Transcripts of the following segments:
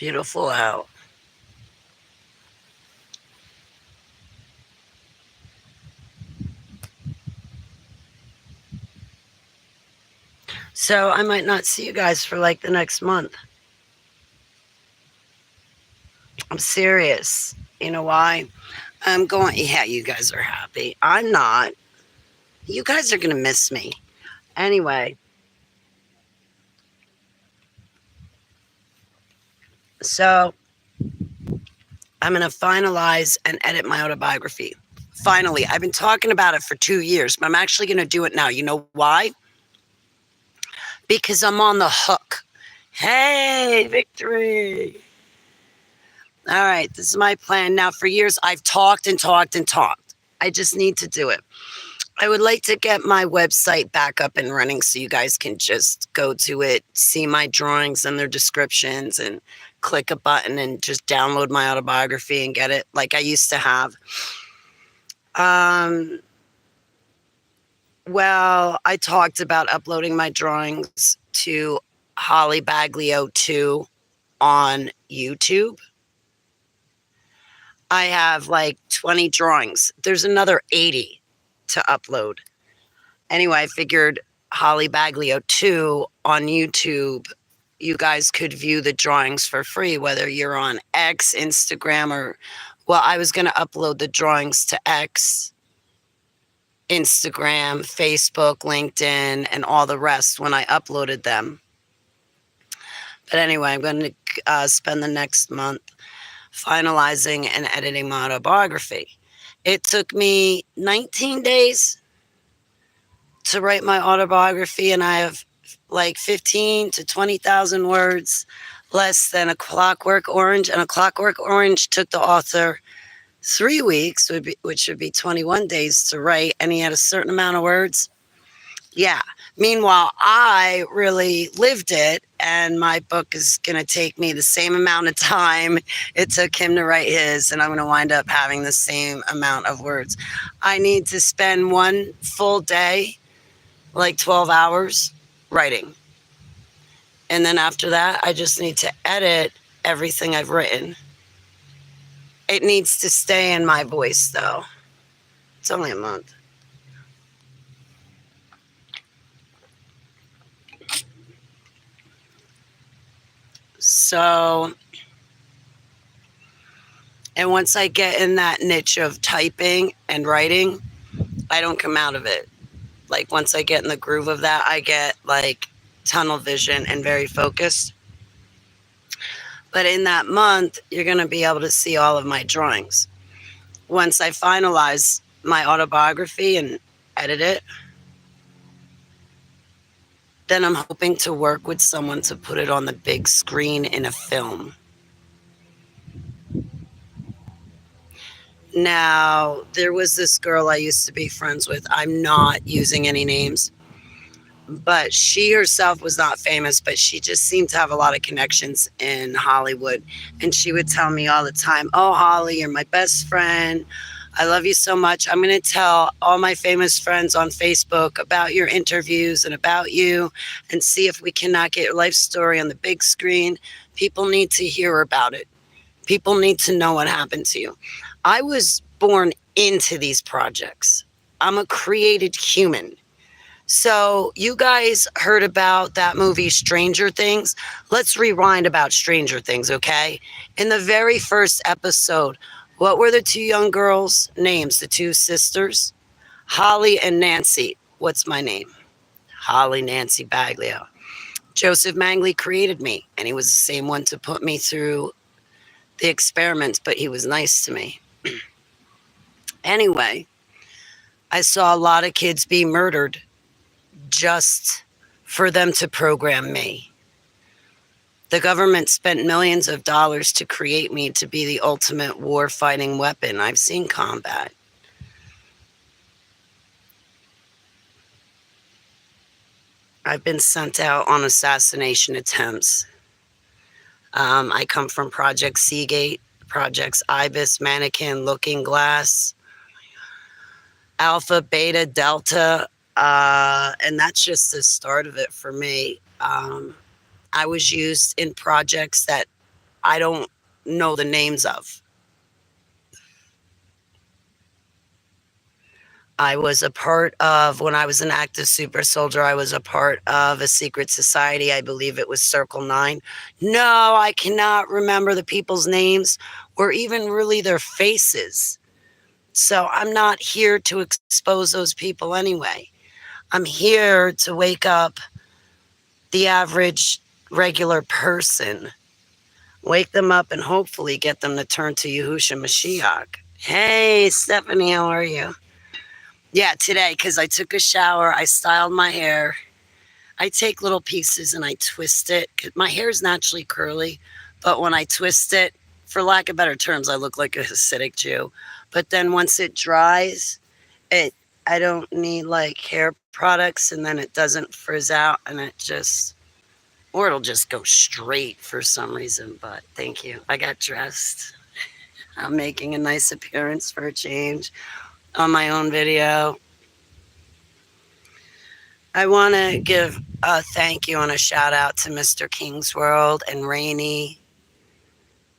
beautiful out. So I might not see you guys for like the next month. I'm serious. You know why? I'm going, yeah, you guys are happy. I'm not. You guys are going to miss me. Anyway, so I'm going to finalize and edit my autobiography. Finally, I've been talking about it for 2 years, but I'm actually going to do it now. You know why? Because I'm on the hook. Hey, victory. All right, this is my plan. Now, for years, I've talked and talked and talked. I just need to do it. I would like to get my website back up and running so you guys can just go to it, see my drawings and their descriptions, and click a button and just download my autobiography and get it like I used to have. Well, I talked about uploading my drawings to Holly Baglio 2 on YouTube. I have like 20 drawings. There's another 80 to upload. Anyway, I figured Holly Baglio 2 on YouTube, you guys could view the drawings for free, whether you're on X, Instagram, or, well, I was going to upload the drawings to X, Instagram, Facebook, LinkedIn, and all the rest when I uploaded them. But anyway, I'm going to spend the next month finalizing and editing my autobiography. It took me 19 days to write my autobiography, and I have like 15 to 20,000 words, less than A Clockwork Orange. And A Clockwork Orange took the author 3 weeks, which would be 21 days to write, and he had a certain amount of words. Yeah. Meanwhile, I really lived it, and my book is going to take me the same amount of time it took him to write his, and I'm going to wind up having the same amount of words. I need to spend one full day, like 12 hours, writing. And then after that, I just need to edit everything I've written. It needs to stay in my voice, though. It's only a month. So, and once I get in that niche of typing and writing, I don't come out of it. Like, once I get in the groove of that, I get like tunnel vision and very focused. But in that month, you're going to be able to see all of my drawings. Once I finalize my autobiography and edit it, then I'm hoping to work with someone to put it on the big screen in a film. Now, there was this girl I used to be friends with. I'm not using any names, but she herself was not famous, but she just seemed to have a lot of connections in Hollywood. And she would tell me all the time, "Oh, Holly, you're my best friend. I love you so much. I'm going to tell all my famous friends on Facebook about your interviews and about you, and see if we cannot get your life story on the big screen. People need to hear about it. People need to know what happened to you." I was born into these projects. I'm a created human. So you guys heard about that movie Stranger Things? Let's rewind about Stranger Things, okay? In the very first episode, what were the two young girls' names? The two sisters? Holly and Nancy. What's my name? Holly Nancy Baglio. Joseph Mangley created me, and he was the same one to put me through the experiments, but he was nice to me. Anyway, I saw a lot of kids be murdered just for them to program me. The government spent millions of dollars to create me to be the ultimate war-fighting weapon. I've seen combat. I've been sent out on assassination attempts. I come from Project Seagate, Projects Ibis, Mannequin, Looking Glass, Alpha, Beta, Delta, and that's just the start of it for me. I was used in projects that I don't know the names of. I was a part of, when I was an active super soldier, I was a part of a secret society. I believe it was Circle 9. No, I cannot remember the people's names or even really their faces. So I'm not here to expose those people anyway. I'm here to wake up the average regular person, wake them up, and hopefully get them to turn to Yahushua Mashiach. Hey, Stephanie, how are you? Yeah, today, because I took a shower, I styled my hair. I take little pieces and I twist it. My hair is naturally curly, but when I twist it, for lack of better terms, I look like a Hasidic Jew. But then once it dries, it I don't need like hair products, and then it doesn't frizz out, and it just, or it'll just go straight for some reason. But thank you. I got dressed. I'm making a nice appearance for a change on my own video. I want to give a thank you and a shout out to Mr. King's World and Rainey.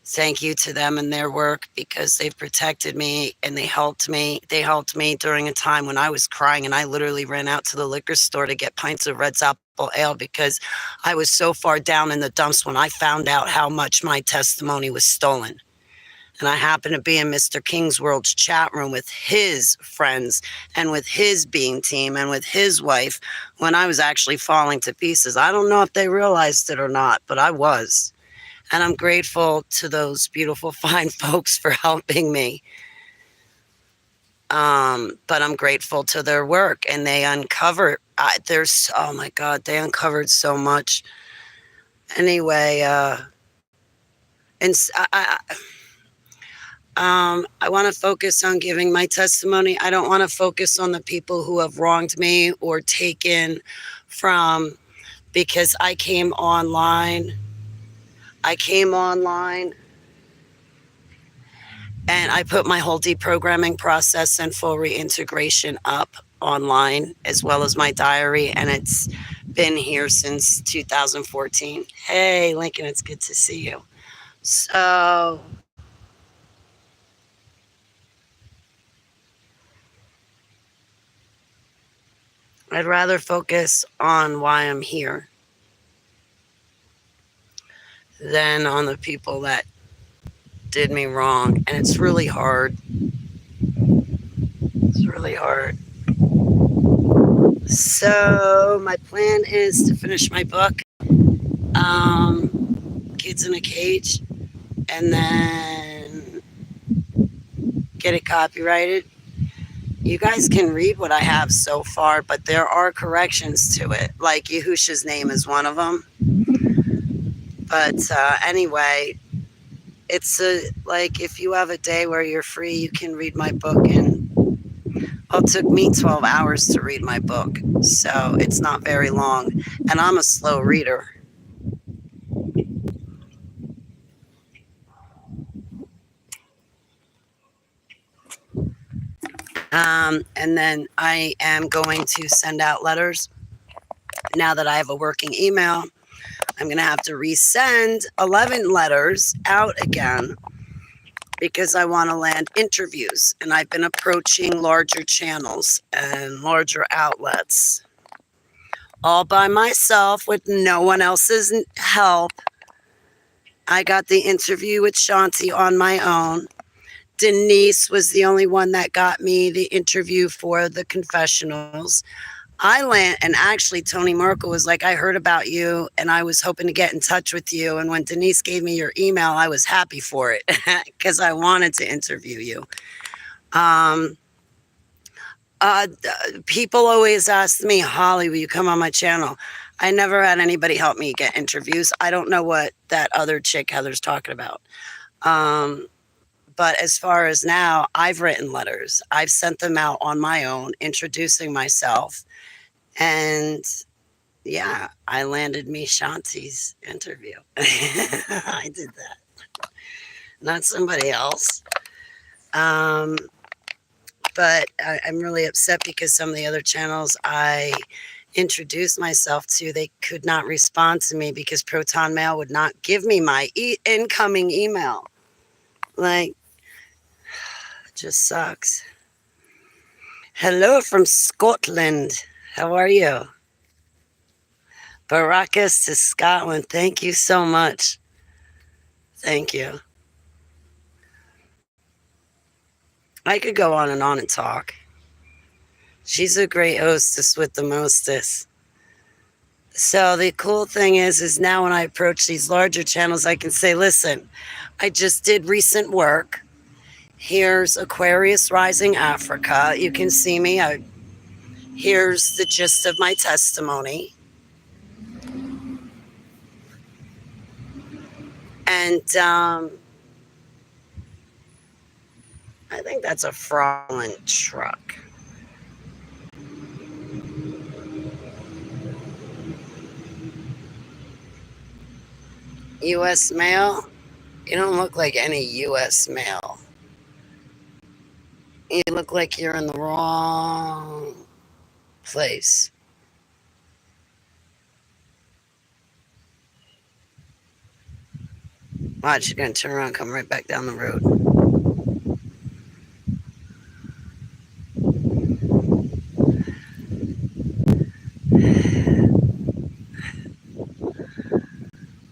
Thank you to them and their work, because they've protected me and they helped me. They helped me during a time when I was crying, and I literally ran out to the liquor store to get pints of Red's Apple Ale because I was so far down in the dumps when I found out how much my testimony was stolen. And I happened to be in Mr. King's World's chat room with his friends and with his being team and with his wife when I was actually falling to pieces. I don't know if they realized it or not, but I was. And I'm grateful to those beautiful, fine folks for helping me. But I'm grateful to their work, and they uncovered, oh my God, they uncovered so much. Anyway, and I want to focus on giving my testimony. I don't want to focus on the people who have wronged me or taken from, because I came online and I put my whole deprogramming process and full reintegration up online, as well as my diary, and it's been here since 2014. Hey, Lincoln, it's good to see you. So I'd rather focus on why I'm here than on the people that did me wrong. And it's really hard. It's really hard. So my plan is to finish my book, Kids in a Cage, and then get it copyrighted. You guys can read what I have so far, but there are corrections to it. Like Yahusha's name is one of them. But anyway, it's like if you have a day where you're free, you can read my book. And it took me 12 hours to read my book, so it's not very long. And I'm a slow reader. And then I am going to send out letters. Now that I have a working email, I'm going to have to resend 11 letters out again because I want to land interviews. And I've been approaching larger channels and larger outlets all by myself with no one else's help. I got the interview with Shanti on my own. Denise was the only one that got me the interview for the confessionals. And actually Tony Merkel was like, I heard about you and I was hoping to get in touch with you. And when Denise gave me your email, I was happy for it because I wanted to interview you. People always ask me, Holly, will you come on my channel? I never had anybody help me get interviews. I don't know what that other chick Heather's talking about. But as far as now, I've written letters. I've sent them out on my own, introducing myself. And yeah, I landed me Shanti's interview. I did that, not somebody else. But I'm really upset because some of the other channels I introduce myself to, they could not respond to me because Proton Mail would not give me my incoming email. Like, it just sucks. Hello from Scotland. How are you? Baracus to Scotland. Thank you so much. Thank you. I could go on and talk. She's a great hostess with the mostest. So the cool thing is now when I approach these larger channels, I can say, listen, I just did recent work. Here's Aquarius Rising Africa. You can see me. Here's the gist of my testimony. And I think that's a fraudulent truck. U.S. mail? You don't look like any U.S. mail. You look like you're in the wrong place. Watch, you're going to turn around and come right back down the road.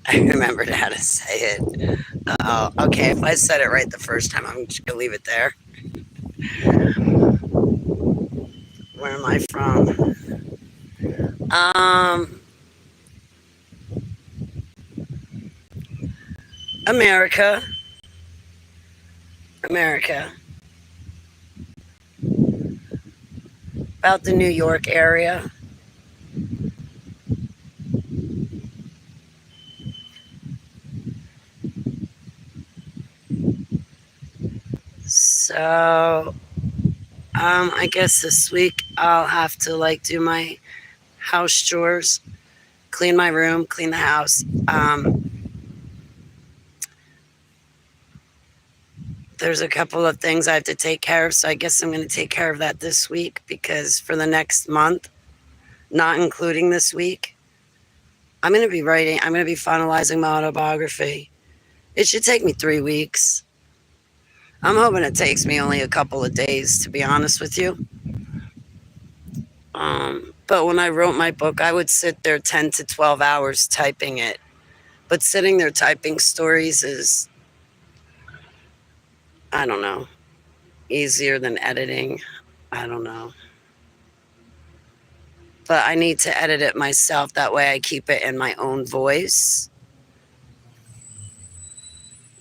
I remembered how to say it. Oh, okay. If I said it right the first time, I'm just going to leave it there. Where am I from? America. America. About the New York area. So, I guess this week I'll have to like do my house chores, clean my room, clean the house. There's a couple of things I have to take care of, so I guess I'm going to take care of that this week because for the next month, not including this week, I'm going to be finalizing my autobiography. It should take me 3 weeks. I'm hoping it takes me only a couple of days, to be honest with you. But when I wrote my book, I would sit there 10 to 12 hours typing it. But sitting there typing stories is, I don't know, easier than editing. I don't know. But I need to edit it myself. That way I keep it in my own voice.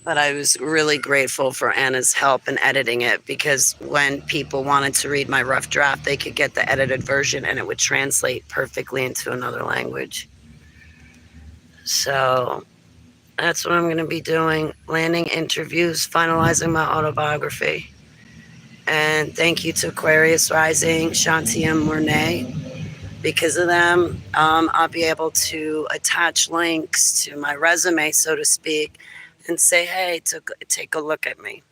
But I was really grateful for Anna's help in editing it because when people wanted to read my rough draft, they could get the edited version and it would translate perfectly into another language. So that's what I'm going to be doing. Landing interviews, finalizing my autobiography. And thank you to Aquarius Rising, Shanti and Mornay. Because of them, I'll be able to attach links to my resume, so to speak, and say, hey, take a look at me.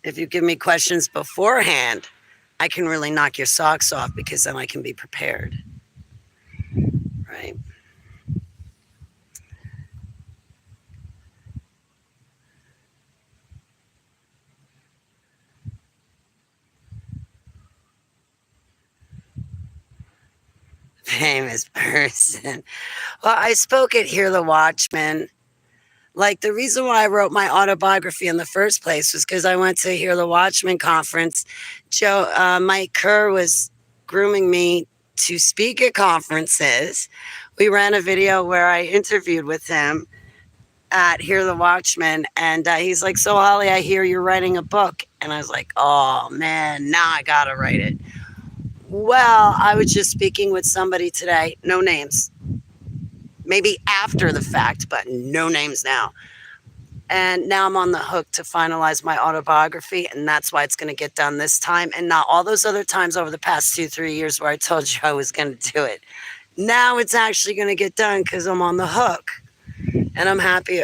If you give me questions beforehand, I can really knock your socks off because then I can be prepared. Right? Famous person. Well, I spoke at Hear the Watchman. Like the reason why I wrote my autobiography in the first place was because I went to Hear the Watchman conference. Mike Kerr was grooming me to speak at conferences. We ran a video where I interviewed with him at Hear the Watchman, and he's like, "So Holly, I hear you're writing a book," and I was like, "Oh man, now I gotta write it." Well, I was just speaking with somebody today, no names, maybe after the fact, but no names now. And now I'm on the hook to finalize my autobiography, and that's why it's going to get done this time and not all those other times over the past 2-3 years where I told you I was going to do it. Now it's actually going to get done because I'm on the hook. and I'm happy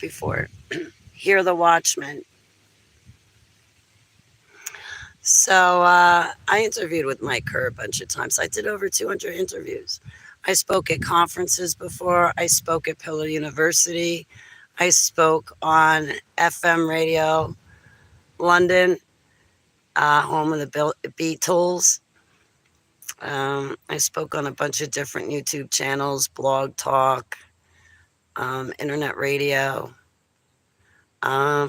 for it. Hear the Watchmen. So I interviewed with Mike Kerr a bunch of times. I did over 200 interviews. I spoke at conferences before. I spoke at Pillar University. I spoke on FM radio, London, home of the Beatles. I spoke on a bunch of different YouTube channels, Blog Talk, internet radio. I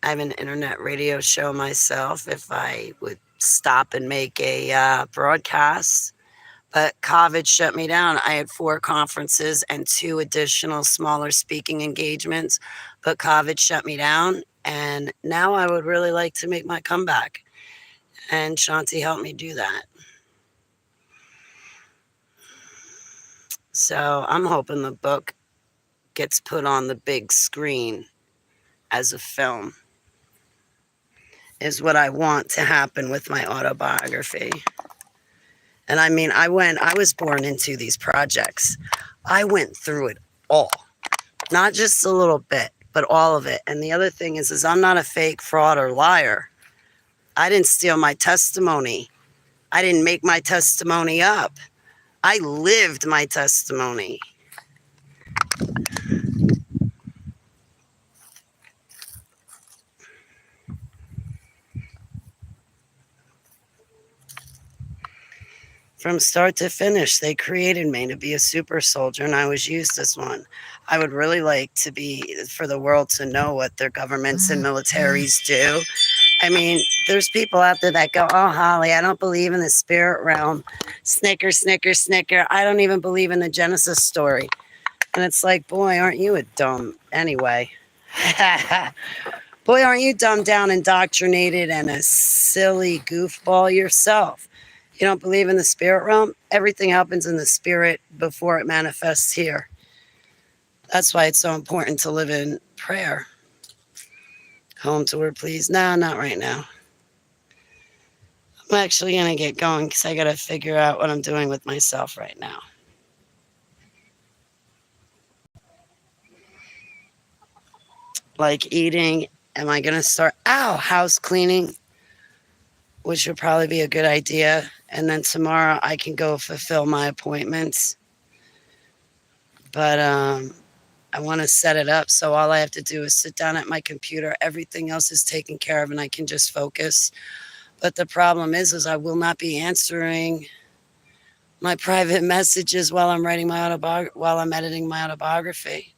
have an internet radio show myself if I would stop and make a broadcast. But COVID shut me down. I had 4 conferences and 2 additional smaller speaking engagements, but COVID shut me down. And now I would really like to make my comeback. And Shanti helped me do that. So I'm hoping the book gets put on the big screen as a film, is what I want to happen with my autobiography. And I mean, I was born into these projects. I went through it all, not just a little bit, but all of it. And the other thing is I'm not a fake fraud or liar. I didn't steal my testimony. I didn't make my testimony up. I lived my testimony. From start to finish, they created me to be a super soldier, and I was used as one. I would really like for the world to know what their governments and militaries do. I mean, there's people out there that go, oh, Holly, I don't believe in the spirit realm. Snicker, snicker, snicker. I don't even believe in the Genesis story. And it's like, boy, aren't you a dumb, anyway. Boy, aren't you dumbed down, indoctrinated, and a silly goofball yourself. You don't believe in the spirit realm? Everything happens in the spirit before it manifests here. That's why it's so important to live in prayer. Home tour, please. No, not right now. I'm actually going to get going because I got to figure out what I'm doing with myself right now. Like eating. Am I going to start house cleaning? Which would probably be a good idea. And then tomorrow I can go fulfill my appointments. But I want to set it up so all I have to do is sit down at my computer. Everything else is taken care of and I can just focus. But the problem is I will not be answering my private messages while I'm writing while I'm editing my autobiography.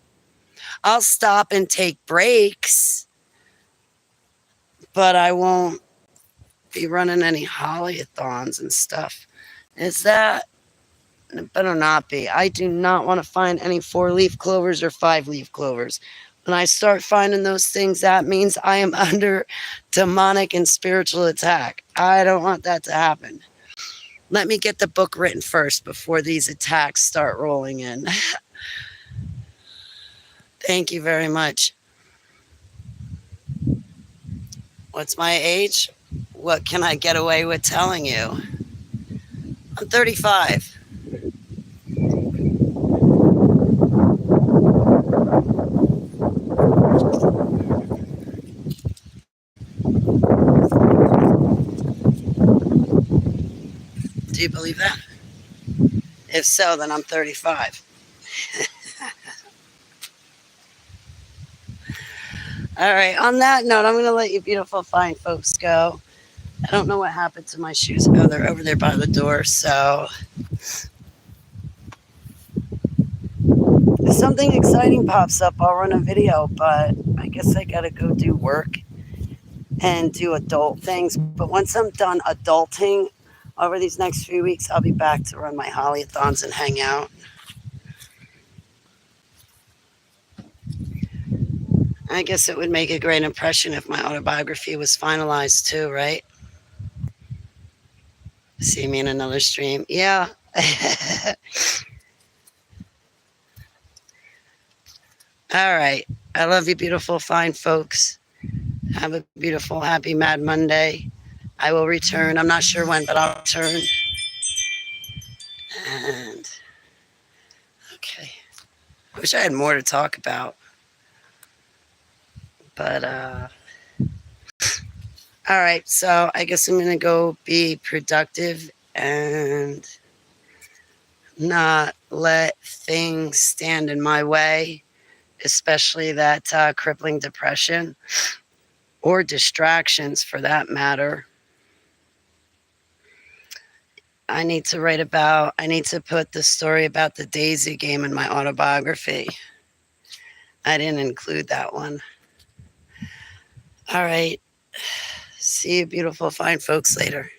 I'll stop and take breaks, but I won't be running any holly-a-thons and stuff. Is that? It better not be. I do not want to find any 4-leaf clovers or 5-leaf clovers. When I start finding those things, that means I am under demonic and spiritual attack. I don't want that to happen. Let me get the book written first before these attacks start rolling in. Thank you very much. What's my age? What can I get away with telling you? I'm 35. Do you believe that? If so, then I'm 35. All right. On that note, I'm going to let you beautiful, fine folks go. I don't know what happened to my shoes. Oh, they're over there by the door. So if something exciting pops up, I'll run a video. But I guess I got to go do work and do adult things. But once I'm done adulting over these next few weeks, I'll be back to run my holly-a-thons and hang out. I guess it would make a great impression if my autobiography was finalized too, right? See me in another stream. Yeah. All right. I love you, beautiful, fine folks. Have a beautiful, happy, Mad Monday. I will return. I'm not sure when, but I'll return. And okay. Wish I had more to talk about. But all right, so I guess I'm gonna go be productive and not let things stand in my way, especially that crippling depression or distractions for that matter. I need to put the story about the Daisy game in my autobiography. I didn't include that one. All right. See you, beautiful, fine folks, later.